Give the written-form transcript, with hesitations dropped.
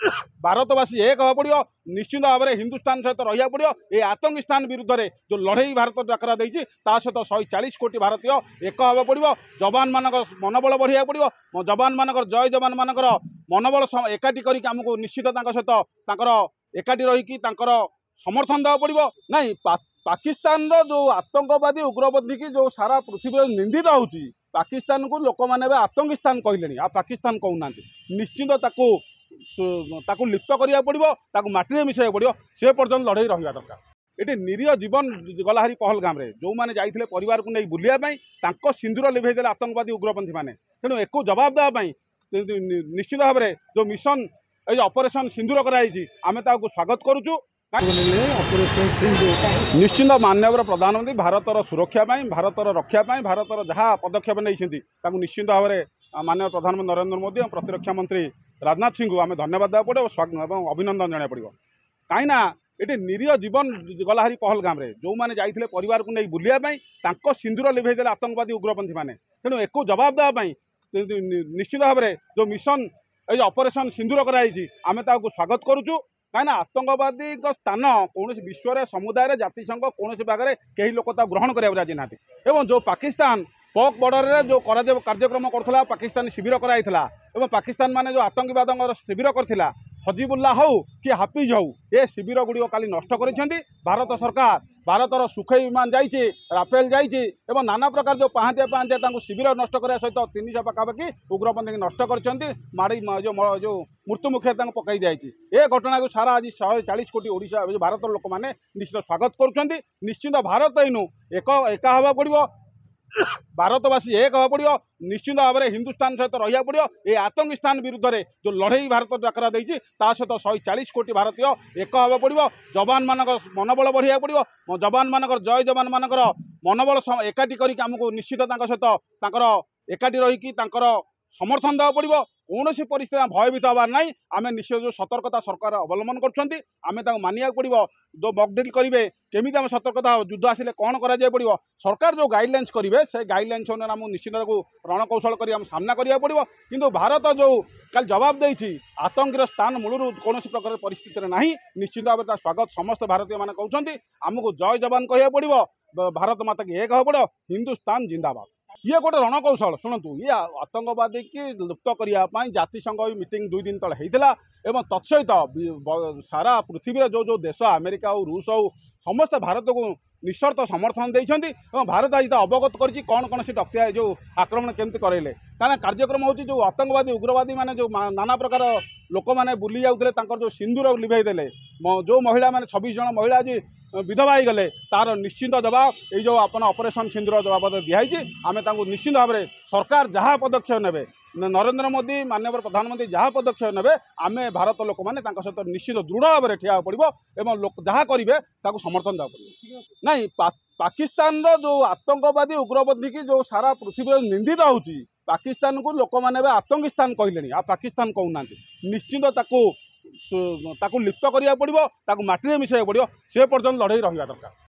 भारतवासी एक हवा पड़ो निश्चित भाव में हिंदुस्तान सहित रहा पड़ो ये आतंकिस्तान विरुद्ध में जो लड़ई भारत डाकरा देती सहित 140 कोटी भारतीय एक हवा पड़ो जवान मान मनोबल बढ़िया पड़ो जवान मान जय जवान मान मनोबल एकाठी करमको निश्चित सहित एकाठी रही समर्थन देवा पड़ो नहीं पाकिस्तान जो आतंकवादी उग्रवादी की जो सारा पृथ्वी निंदित होची पाकिस्तान को लोक मैंने आतंकिस्तान कहले आ पाकिस्तान कहूना निश्चित ताकू लिप्त करा पड़ो माटी मिसाइक पड़ो से पर्यटन लड़ई रहा दरकार ये निरीह जीवन गलाहारी पहलगाम रे जो मैंने जाइए परिवार को नहीं बुलाया सिंदूर लिभेदे आतंकवादी उग्रपंथी मैंने तेणु एक जवाब देवाई निश्चित भाव में जो मिशन ये ऑपरेशन सिंदूर कराई आम स्वागत करुचु निश्चित माननीय प्रधानमंत्री भारतर सुरक्षा भारतर रक्षा भारतर जहाँ पदक्षेप नहीं निश्चित भाव में माननीय प्रधानमंत्री नरेंद्र मोदी और प्रतिरक्षा मंत्री राजनाथ सिंह को आम धन्यवाद देवा पड़े और अभिनंदन जाना पड़ो कहीं ये निरीह जीवन गलाहारी पहलगाम रे जो मैंने जाइए परिवार को नहीं बुलाया सिंदूर लिभेदे आतंकवादी उग्रपंथी मैंने तेणु एक जवाब देवाई निश्चित भाव में जो मिशन ये ऑपरेशन सिंदूर कराई आम स्वागत करुचु कहीं आतंकवादी स्थान कौन विश्व समुदाय जातिसंघ कौन भाग में कई लोक ग्रहण करा राजी ना एवं जो पाकिस्तान पक बॉर्डर रे जो कार्यक्रम करथला पाकिस्तान शिविर कराइथला एवं पाकिस्तान माने जो आतंकवाद शिविर करथिला हजीबुल्ला हो कि हाफिज हो ये शिविर गुड़ी काली नष्ट करिसेंती भारत सरकार भारतर सुखई विमान जाइए राफेल जाइए एवं नाना प्रकार जो पाहांतिया पाहांतिया शिविर नष्ट करने सहित 300 पाखापाखि उग्रपंथी नष्ट करछंती माड़ी जो मृत्यु मुखे पकई जाइए ए घटना को सारा आज 140 कोटी ओडिशा भारत लोक मैंने निश्चित स्वागत करुँच निश्चित भारत इनु एका हवा पड़ो भारतवासी एक हवा पड़ो निश्चित भाव में हिंदुस्तान सहित रहा पड़ो ये आतंकिस्तान विरुद्ध में जो लड़ई भारत डाकरा देती सहित 140 कोटी भारतीय एक हवा पड़ो जवान मान मनोबल बढ़िया पड़ो जवान मान जय जवान मान मनोबल एकाठी करमको निश्चित सहित एकाठी रही समर्थन देवा पड़ो कौन परिस्थिति भयभीत हबार ना आम निश्चय जो सतर्कता सरकार अवलम्बन कर मानिया पड़ो जो मकड्रिल करेंगे केमी आम सतर्कता युद्ध आसिले कौन करा पड़ो सरकार जो गाइडलाइंस करेंगे से गाइडलाइंस आम निश्चित रणकौशल कर सामना करा पड़ो किंतु भारत जो कल जवाब देती आतंकीर स्थान मूलर कौन प्रकार परिस्थिति ना निश्चित भाव में स्वागत समस्त भारतीय मैंने कहते आमको जय जवान कह पड़ो भारत माता की एक हो पड़ो हिंदुस्तान जिंदाबाद ये गोटे रणकौशल शुणु ये आतंकवादी की लुप्त करने जातिसंघ मीटिंग 2 दिन तले होता एवं तत्सहित सारा पृथ्वी जो जो देश अमेरिका हो रूस हो समस्त भारत को निःशर्त समर्थन देते भारत आज अवगत कर कौन कौन से डक्तिया जो आक्रमण केमती करेले कारण कार्यक्रम हो जो आतंकवादी उग्रवादी माने जो नाना प्रकार लोक मैंने बुली जाते जो सिंदूर लिभेदेले जो महिला मैंने 26 जन महिला आज विधवा हो गले तार निश्चित जवाब ये जो अपन ऑपरेशन सिंदूर जवाब दिखाई आम निश्चित भाव में सरकार जहाँ पदक्षेप ने नरेंद्र मोदी माननीय प्रधानमंत्री जहाँ पदक्षेप ने आम भारत लोक मैंने सहित निश्चित दृढ़ भाव में ठिया पड़ो एवं लोक जहाँ करेंगे समर्थन देवा पड़ो नहीं पाकिस्तान जो आतंकवादी उग्रवादी की जो सारा पृथ्वी निंदित होची पाकिस्तान को लोक मैंने आतंकिस्तान कहले आ पाकिस्तान कहूना निश्चित ताकू लिप्त करा पड़ो माटी मिसाइक पड़ो से पर्यटन लड़ई रहा दरकार।